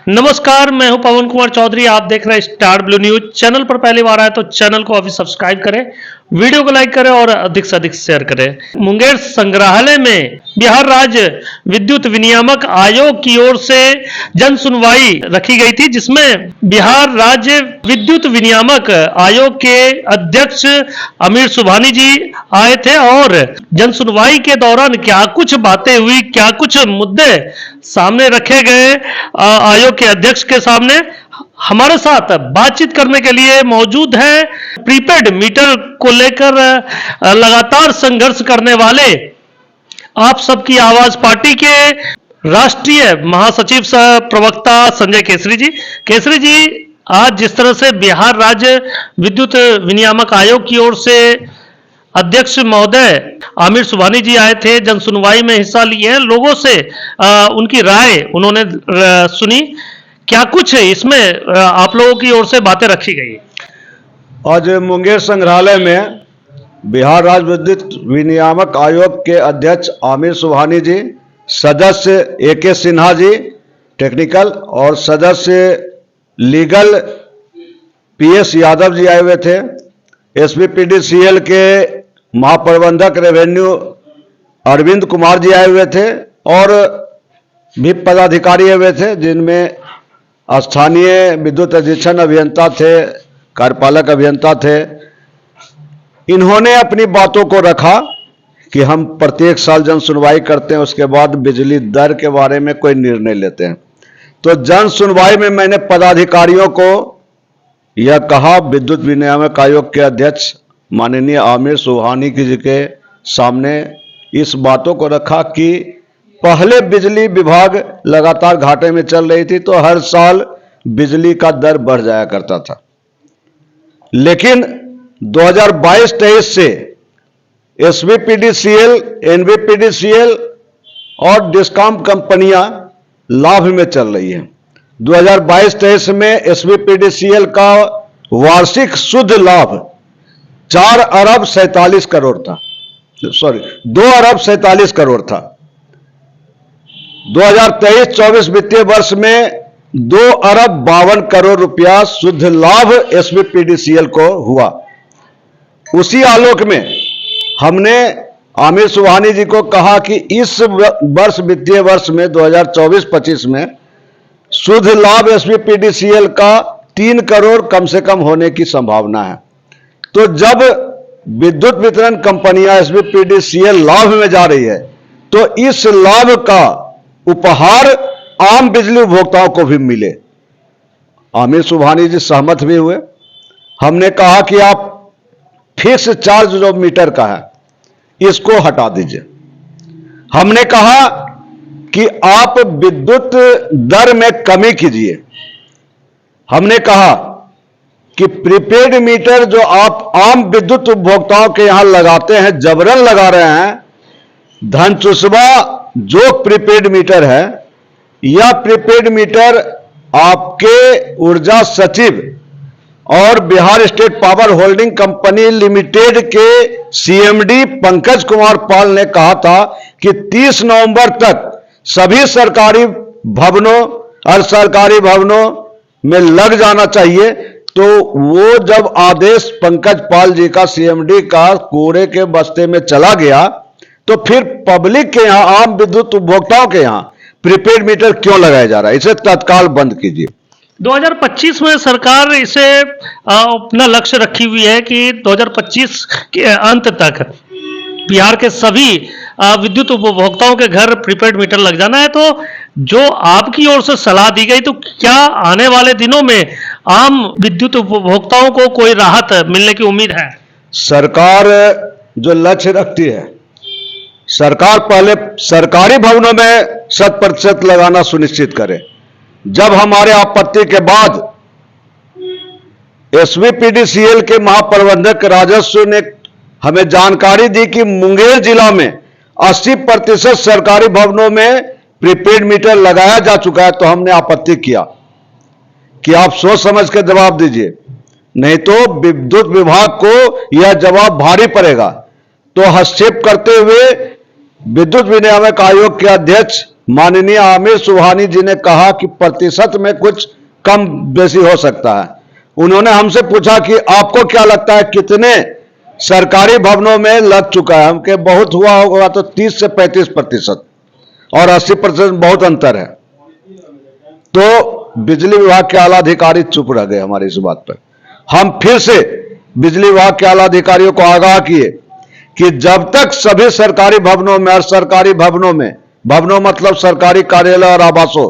नमस्कार, मैं हूं पवन कुमार चौधरी। आप देख रहे हैं स्टार ब्लू न्यूज। चैनल पर पहली बार आए तो चैनल को अभी सब्सक्राइब करें, वीडियो को लाइक करें और अधिक से अधिक शेयर करें। मुंगेर संग्रहालय में बिहार राज्य विद्युत विनियामक आयोग की ओर से जन सुनवाई रखी गई थी, जिसमें बिहार राज्य विद्युत विनियामक आयोग के अध्यक्ष अमीर सुबहानी जी आए थे और जन सुनवाई के दौरान क्या कुछ बातें हुई, क्या कुछ मुद्दे सामने रखे गए आयोग के अध्यक्ष के सामने। हमारे साथ बातचीत करने के लिए मौजूद है प्रीपेड मीटर को लेकर लगातार संघर्ष करने वाले आप सबकी आवाज पार्टी के राष्ट्रीय महासचिव सह प्रवक्ता संजय केसरी जी। केसरी जी, आज जिस तरह से बिहार राज्य विद्युत विनियामक आयोग की ओर से अध्यक्ष महोदय आमिर सुबहानी जी आए थे, जन सुनवाई में हिस्सा लिए हैं, लोगों से उनकी राय उन्होंने सुनी, क्या कुछ इसमें आप लोगों की ओर से बातें रखी गई? आज मुंगेर संग्रहालय में बिहार राज्य विद्युत विनियामक आयोग के अध्यक्ष आमिर सुबहानी जी, सदस्य AK सिन्हा जी टेक्निकल और सदस्य लीगल PS यादव जी आए हुए थे। SBPDCL के महाप्रबंधक रेवेन्यू अरविंद कुमार जी आए हुए थे और भी पदाधिकारी आए हुए थे, जिनमें स्थानीय विद्युत अधीक्षण अभियंता थे, कार्यपालक अभियंता थे। इन्होंने अपनी बातों को रखा कि हम प्रत्येक साल जन सुनवाई करते हैं, उसके बाद बिजली दर के बारे में कोई निर्णय लेते हैं। तो जन सुनवाई में मैंने पदाधिकारियों को यह कहा, विद्युत विनियामक आयोग के अध्यक्ष माननीय आमिर सुबहानी जी के सामने इस बातों को रखा कि पहले बिजली विभाग लगातार घाटे में चल रही थी, तो हर साल बिजली का दर बढ़ जाया करता था। लेकिन 2022-23 से SBPDCL, NBPDCL और डिस्कॉम कंपनियां लाभ में चल रही हैं। 2022-23 में SBPDCL का वार्षिक शुद्ध लाभ 4 अरब 47 करोड़ था, 2 अरब 47 करोड़ था। 2023-24 वित्तीय वर्ष में 2 अरब 52 करोड़ रुपया शुद्ध लाभ SBPDCL को हुआ। उसी आलोक में हमने आमिर सुबहानी जी को कहा कि इस वर्ष वित्तीय वर्ष में 2024-25 में शुद्ध लाभ SBPDCL का 3 करोड़ कम से कम होने की संभावना है। तो जब विद्युत वितरण कंपनियां SBPDCL लाभ में जा रही है, तो इस लाभ का उपहार आम बिजली उपभोक्ताओं को भी मिले। आमिर सुबहानी जी सहमत भी हुए। हमने कहा कि आप फिक्स चार्ज जो मीटर का है, इसको हटा दीजिए। हमने कहा कि आप विद्युत दर में कमी कीजिए। हमने कहा कि प्रीपेड मीटर जो आप आम विद्युत उपभोक्ताओं के यहां लगाते हैं, जबरन लगा रहे हैं, धनचुसवा जो प्रीपेड मीटर है, यह प्रीपेड मीटर आपके ऊर्जा सचिव और Bihar state power holding company limited के CMD पंकज कुमार पाल ने कहा था कि 30 नवंबर तक सभी सरकारी भवनों और सरकारी भवनों में लग जाना चाहिए। तो वो जब आदेश पंकज पाल जी का CMD का कूड़े के बस्ते में चला गया, तो फिर पब्लिक के यहां, आम विद्युत उपभोक्ताओं के यहां प्रीपेड मीटर क्यों लगाया जा रहा है? इसे तत्काल बंद कीजिए। 2025 में सरकार इसे अपना लक्ष्य रखी हुई है कि 2025 के अंत तक बिहार के सभी विद्युत उपभोक्ताओं के घर प्रीपेड मीटर लग जाना है। तो जो आपकी ओर से सलाह दी गई, तो क्या आने वाले दिनों में आम विद्युत उपभोक्ताओं को कोई राहत मिलने की उम्मीद है? सरकार जो लक्ष्य रखती है, सरकार पहले सरकारी भवनों में 100% लगाना सुनिश्चित करे। जब हमारे आपत्ति के बाद SBPDCL के महाप्रबंधक राजस्व ने हमें जानकारी दी कि मुंगेर जिला में 80% सरकारी भवनों में प्रीपेड मीटर लगाया जा चुका है, तो हमने आपत्ति किया कि आप सोच समझ के जवाब दीजिए, नहीं तो विद्युत विभाग को यह जवाब भारी पड़ेगा। तो हस्तक्षेप करते हुए विद्युत विनियामक आयोग के अध्यक्ष माननीय आमिर सुबहानी जी ने कहा कि प्रतिशत में कुछ कम बेसी हो सकता है। उन्होंने हमसे पूछा कि आपको क्या लगता है कितने सरकारी भवनों में लग चुका है। हमके बहुत हुआ होगा तो 30 से 35% और 80% बहुत अंतर है। तो बिजली विभाग के आला अधिकारी चुप रह गए हमारी इस बात पर। हम फिर से बिजली विभाग के आला अधिकारियों को आगाह किए कि जब तक सभी सरकारी भवनों में और सरकारी भवनों मतलब सरकारी कार्यालय और आवासों,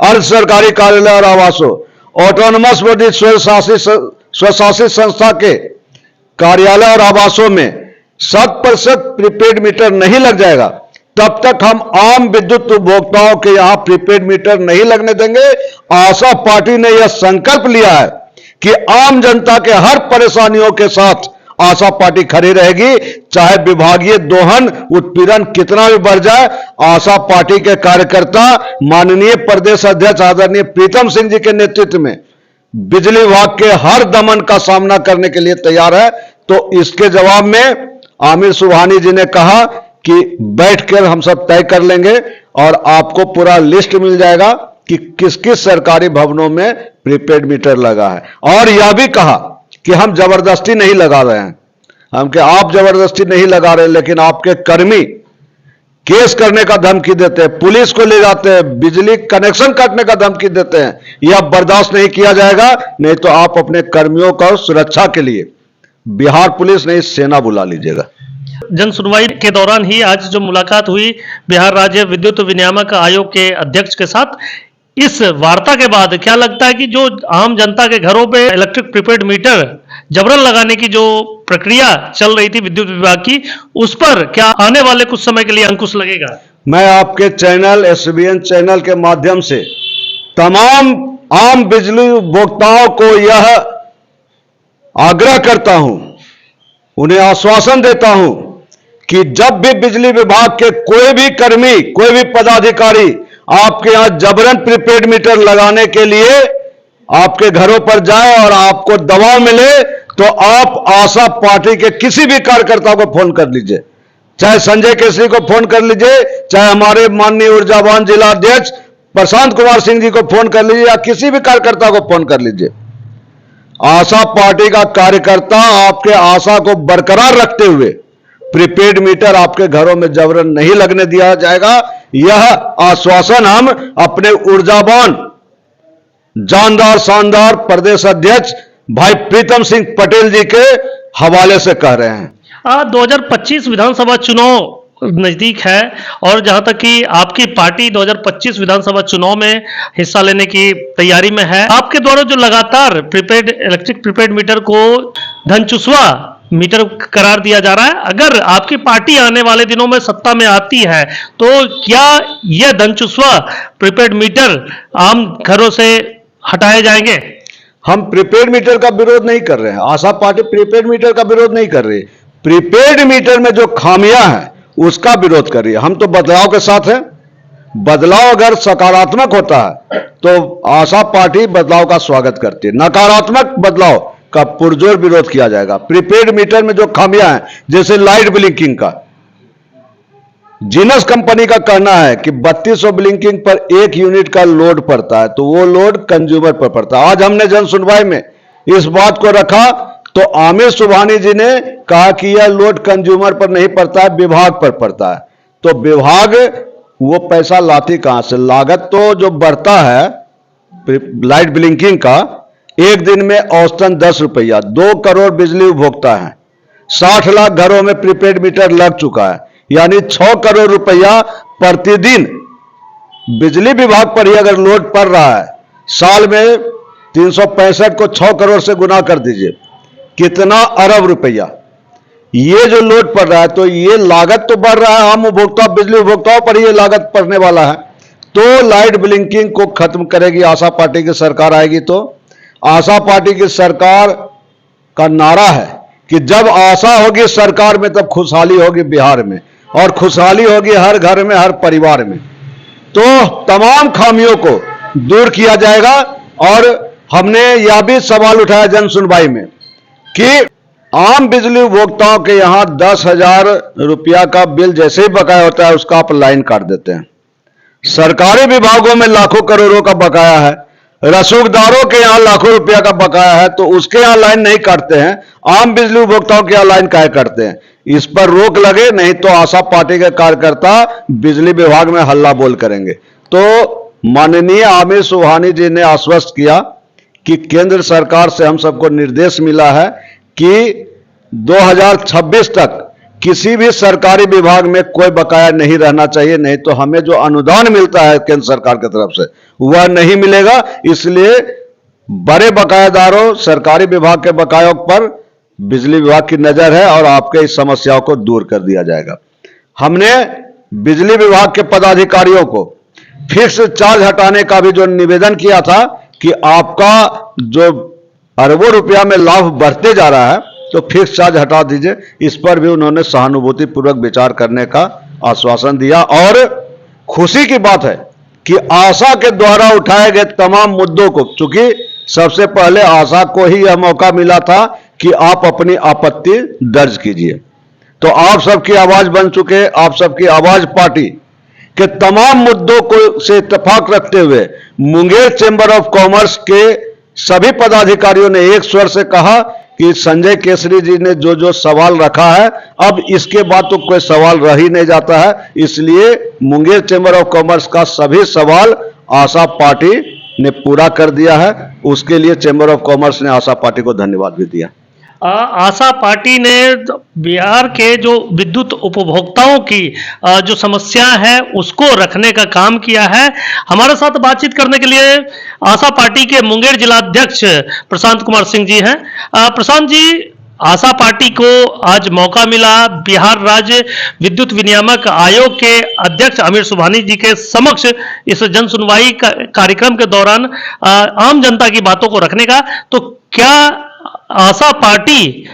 अर्ध सरकारी कार्यालय और आवासों, ऑटोनमस बॉडी स्वशासित संस्था के कार्यालय और आवासों में 100% प्रीपेड मीटर नहीं लग जाएगा, तब तक हम आम विद्युत उपभोक्ताओं के यहां प्रीपेड मीटर नहीं लगने देंगे। आशा पार्टी ने यह संकल्प लिया है कि आम जनता के हर परेशानियों के साथ आशा पार्टी खड़ी रहेगी, चाहे विभागीय दोहन उत्पीड़न कितना भी बढ़ जाए। आशा पार्टी के कार्यकर्ता माननीय प्रदेश अध्यक्ष आदरणीय प्रीतम सिंह जी के नेतृत्व में बिजली विभाग के हर दमन का सामना करने के लिए तैयार है। तो इसके जवाब में आमिर सुबहानी जी ने कहा कि बैठकर हम सब तय कर लेंगे और आपको पूरा लिस्ट मिल जाएगा कि किस किस सरकारी भवनों में प्रीपेड मीटर लगा है। और यह भी कहा कि हम जबरदस्ती नहीं लगा रहे हैं। हम कि आप जबरदस्ती नहीं लगा रहे, लेकिन आपके कर्मी केस करने का धमकी देते हैं, पुलिस को ले जाते हैं, बिजली कनेक्शन काटने का धमकी देते हैं। यह बर्दाश्त नहीं किया जाएगा। नहीं तो आप अपने कर्मियों का सुरक्षा के लिए बिहार पुलिस नहीं सेना बुला लीजिएगा। जन सुनवाई के दौरान ही आज जो मुलाकात हुई बिहार राज्य विद्युत विनियामक आयोग के अध्यक्ष के साथ, इस वार्ता के बाद क्या लगता है कि जो आम जनता के घरों पे इलेक्ट्रिक प्रीपेड मीटर जबरन लगाने की जो प्रक्रिया चल रही थी विद्युत विभाग की, उस पर क्या आने वाले कुछ समय के लिए अंकुश लगेगा? मैं आपके चैनल एसबीएन चैनल के माध्यम से तमाम आम बिजली उपभोक्ताओं को यह आग्रह करता हूं, उन्हें आश्वासन देता हूं कि जब भी बिजली विभाग के कोई भी कर्मी, कोई भी पदाधिकारी आपके यहां जबरन प्रीपेड मीटर लगाने के लिए आपके घरों पर जाए और आपको दबाव मिले, तो आप आशा पार्टी के किसी भी कार्यकर्ता को फोन कर लीजिए, चाहे संजय केसरी को फोन कर लीजिए, चाहे हमारे माननीय ऊर्जावान जिला अध्यक्ष प्रशांत कुमार सिंह जी को फोन कर लीजिए, या किसी भी कार्यकर्ता को फोन कर लीजिए। आशा पार्टी का कार्यकर्ता आपके आशा को बरकरार रखते हुए प्रीपेड मीटर आपके घरों में जबरन नहीं लगने दिया जाएगा। यह आश्वासन हम अपने ऊर्जावान जानदार शानदार प्रदेश अध्यक्ष भाई प्रीतम सिंह पटेल जी के हवाले से कह रहे हैं। 2025 विधानसभा चुनाव नजदीक है और जहां तक कि आपकी पार्टी 2025 विधानसभा चुनाव में हिस्सा लेने की तैयारी में है, आपके द्वारा जो लगातार इलेक्ट्रिक प्रीपेड मीटर को धनचुस्वा मीटर करार दिया जा रहा है, अगर आपकी पार्टी आने वाले दिनों में सत्ता में आती है तो क्या यह धनचुस्वा प्रीपेड मीटर आम घरों से हटाए जाएंगे? हम प्रीपेड मीटर का विरोध नहीं कर रहे हैं, आशा पार्टी प्रीपेड मीटर का विरोध नहीं कर रही। प्रीपेड मीटर में जो खामियां हैं उसका विरोध कर रही है। हम तो बदलाव के साथ हैं। बदलाव अगर सकारात्मक होता है तो आशा पार्टी बदलाव का स्वागत करती है, नकारात्मक बदलाव का पुरजोर विरोध किया जाएगा। प्रीपेड मीटर में जो खामियां हैं, जैसे लाइट ब्लिंकिंग का, जीनस कंपनी का कहना है कि 3200 ब्लिंकिंग पर 1 यूनिट का लोड पड़ता है, तो वो लोड कंज्यूमर पर पड़ता है। आज हमने जन सुनवाई में इस बात को रखा तो आमिर सुबहानी जी ने कहा कि यह लोड कंज्यूमर पर नहीं पड़ता है, विभाग पर पड़ता है। तो विभाग वो पैसा लाती कहां से? लागत तो जो बढ़ता है लाइट ब्लिंकिंग का, एक दिन में औसतन 10 रुपया, 2 करोड़ बिजली उपभोक्ता है, 60 लाख घरों में प्रीपेड मीटर लग चुका है, यानी 6 करोड़ रुपया प्रतिदिन बिजली विभाग पर ही अगर लोड पड़ रहा है, साल में 365 को 6 करोड़ से गुना कर दीजिए, कितना अरब रुपया ये जो लोड पड़ रहा है। तो ये लागत तो बढ़ रहा है, आम उपभोक्ता बिजली उपभोक्ताओं पर ये लागत पड़ने वाला है। तो लाइट ब्लिंकिंग को खत्म करेगी आशा पार्टी की सरकार आएगी। तो आशा पार्टी की सरकार का नारा है कि जब आशा होगी सरकार में तब खुशहाली होगी बिहार में, और खुशहाली होगी हर घर में, हर परिवार में। तो तमाम खामियों को दूर किया जाएगा। और हमने यह भी सवाल उठाया जन सुनवाई में कि आम बिजली उपभोक्ताओं के यहां 10,000 रुपया का बिल जैसे ही बकाया होता है उसका आप लाइन काट देते हैं। सरकारी विभागों में लाखों करोड़ों का बकाया है, रसूखदारों के यहां लाखों रुपया का बकाया है, तो उसके यहां लाइन नहीं काटते हैं, आम बिजली उपभोक्ताओं के यहां लाइन काहे काटते हैं? इस पर रोक लगे, नहीं तो आशा पार्टी के कार्यकर्ता बिजली विभाग में हल्ला बोल करेंगे। तो माननीय आमिर सुबहानी जी ने आश्वस्त किया कि केंद्र सरकार से हम सबको निर्देश मिला है कि 2026 तक किसी भी सरकारी विभाग में कोई बकाया नहीं रहना चाहिए, नहीं तो हमें जो अनुदान मिलता है केंद्र सरकार की तरफ से वह नहीं मिलेगा। इसलिए बड़े बकायादारों, सरकारी विभाग के बकायों पर बिजली विभाग की नजर है और आपके इस समस्याओं को दूर कर दिया जाएगा। हमने बिजली विभाग के पदाधिकारियों को फिक्स चार्ज हटाने का भी जो निवेदन किया था कि आपका जो अरबों रुपया में लाभ बढ़ते जा रहा है तो फिक्स चार्ज हटा दीजिए, इस पर भी उन्होंने सहानुभूति पूर्वक विचार करने का आश्वासन दिया। और खुशी की बात है कि आशा के द्वारा उठाए गए तमाम मुद्दों को, चूंकि सबसे पहले आशा को ही यह मौका मिला था कि आप अपनी आपत्ति दर्ज कीजिए, तो आप सबकी आवाज बन चुके, आप सबकी आवाज पार्टी के तमाम मुद्दों को से इत्तेफाक रखते हुए मुंगेर चेंबर ऑफ कॉमर्स के सभी पदाधिकारियों ने एक स्वर से कहा कि संजय केसरी जी ने जो जो सवाल रखा है अब इसके बाद तो कोई सवाल रह ही नहीं जाता है, इसलिए मुंगेर चेंबर ऑफ कॉमर्स का सभी सवाल आशा पार्टी ने पूरा कर दिया है। उसके लिए चेंबर ऑफ कॉमर्स ने आशा पार्टी को धन्यवाद भी दिया। आशा पार्टी ने बिहार के जो विद्युत उपभोक्ताओं की जो समस्या है उसको रखने का काम किया है। हमारे साथ बातचीत करने के लिए आशा पार्टी के मुंगेर जिला अध्यक्ष प्रशांत कुमार सिंह जी हैं। प्रशांत जी, आशा पार्टी को आज मौका मिला बिहार राज्य विद्युत विनियामक आयोग के अध्यक्ष आमिर सुबहानी जी के समक्ष इस जन सुनवाई कार्यक्रम के दौरान आम जनता की बातों को रखने का, तो क्या आशा पार्टी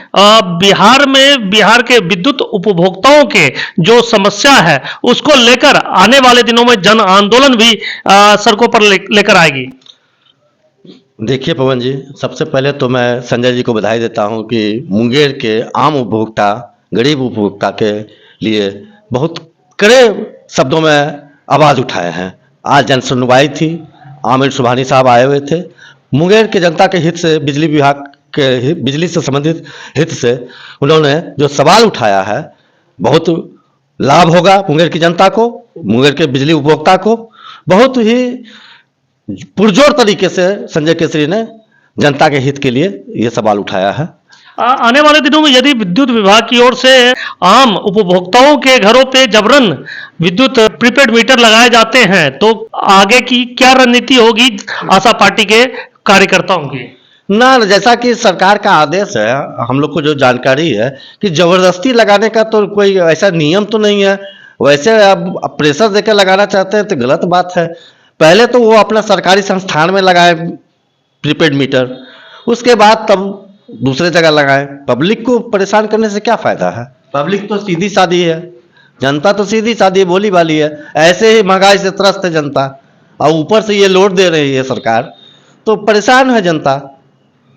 बिहार में बिहार के विद्युत उपभोक्ताओं के जो समस्या है उसको लेकर आने वाले दिनों में जन आंदोलन भी सड़कों पर लेकर आएगी? देखिए पवन जी, सबसे पहले तो मैं संजय जी को बधाई देता हूं कि मुंगेर के आम उपभोक्ता, गरीब उपभोक्ता के लिए बहुत कड़े शब्दों में आवाज़ उठाए हैं। आज जन सुनवाई थी, आमिर सुबहानी साहब आए हुए थे। मुंगेर के जनता के हित से, बिजली विभाग के बिजली से संबंधित हित से उन्होंने जो सवाल उठाया है, बहुत लाभ होगा मुंगेर की जनता को, मुंगेर के बिजली उपभोक्ता को। बहुत ही पुरजोर तरीके से संजय केसरी ने जनता के हित के लिए ये सवाल उठाया है। आने वाले दिनों में यदि विद्युत विभाग की ओर से आम उपभोक्ताओं के घरों पे जबरन विद्युत प्रीपेड मीटर लगाए जाते हैं तो आगे की क्या रणनीति होगी आशा पार्टी के कार्यकर्ताओं की? ना, जैसा कि सरकार का आदेश है, हम लोग को जो जानकारी है कि जबरदस्ती लगाने का तो कोई ऐसा नियम तो नहीं है। वैसे अब प्रेशर देकर लगाना चाहते हैं तो गलत बात है। पहले तो वो अपना सरकारी संस्थान में लगाए प्रीपेड मीटर, उसके बाद तब दूसरे जगह लगाए। पब्लिक को परेशान करने से क्या फायदा है? पब्लिक तो सीधी सादी है, जनता तो सीधी सादी बोली वाली है। ऐसे ही महंगाई से त्रस्त है जनता और ऊपर से ये लोड दे रही है सरकार, तो परेशान है जनता,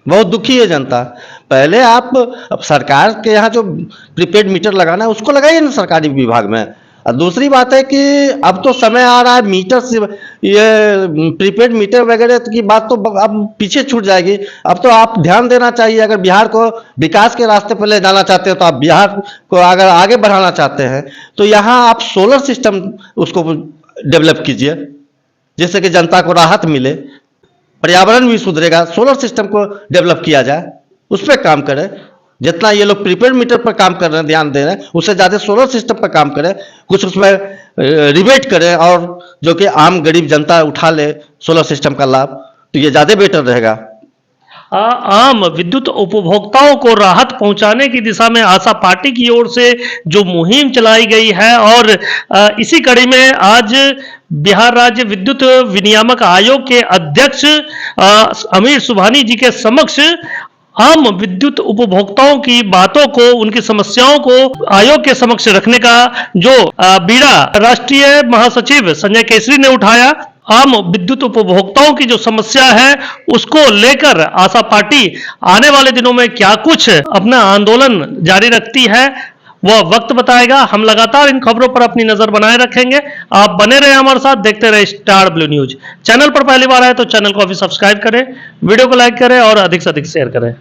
बहुत दुखी है जनता। पहले आप अब सरकार के यहाँ जो प्रीपेड मीटर लगाना है उसको लगाइए ना सरकारी विभाग में। और दूसरी बात है कि अब तो समय आ रहा है मीटर से, ये प्रीपेड मीटर वगैरह की बात तो अब पीछे छूट जाएगी। अब तो आप ध्यान देना चाहिए, अगर बिहार को विकास के रास्ते पर ले जाना चाहते हो, तो आप बिहार को अगर आगे बढ़ाना चाहते हैं तो यहाँ आप सोलर सिस्टम उसको डेवलप कीजिए, जिससे कि जनता को राहत मिले, पर्यावरण भी सुधरेगा। सोलर सिस्टम को डेवलप किया जाए, उस पर काम करें। जितना ये लोग प्रीपेड मीटर पर काम कर रहे हैं, ध्यान दे रहे हैं, उससे ज़्यादा सोलर सिस्टम पर काम करें, कुछ उसमें रिबेट करें और जो कि आम गरीब जनता उठा ले सोलर सिस्टम का लाभ, तो ये ज़्यादा बेटर रहेगा। आम विद्युत उपभोक्ताओं को राहत पहुंचाने की दिशा में आशा पार्टी की ओर से जो मुहिम चलाई गई है और इसी कड़ी में आज बिहार राज्य विद्युत विनियामक आयोग के अध्यक्ष आमिर सुबहानी जी के समक्ष आम विद्युत उपभोक्ताओं की बातों को, उनकी समस्याओं को आयोग के समक्ष रखने का जो बीड़ा राष्ट्रीय महासचिव संजय केसरी ने उठाया, आम विद्युत उपभोक्ताओं की जो समस्या है उसको लेकर आशा पार्टी आने वाले दिनों में क्या कुछ अपना आंदोलन जारी रखती है, वह वक्त बताएगा। हम लगातार इन खबरों पर अपनी नजर बनाए रखेंगे। आप बने रहे हमारे साथ, देखते रहे स्टार ब्लू न्यूज। चैनल पर पहली बार आए तो चैनल को अभी सब्सक्राइब करें, वीडियो को लाइक करें और अधिक से अधिक शेयर करें।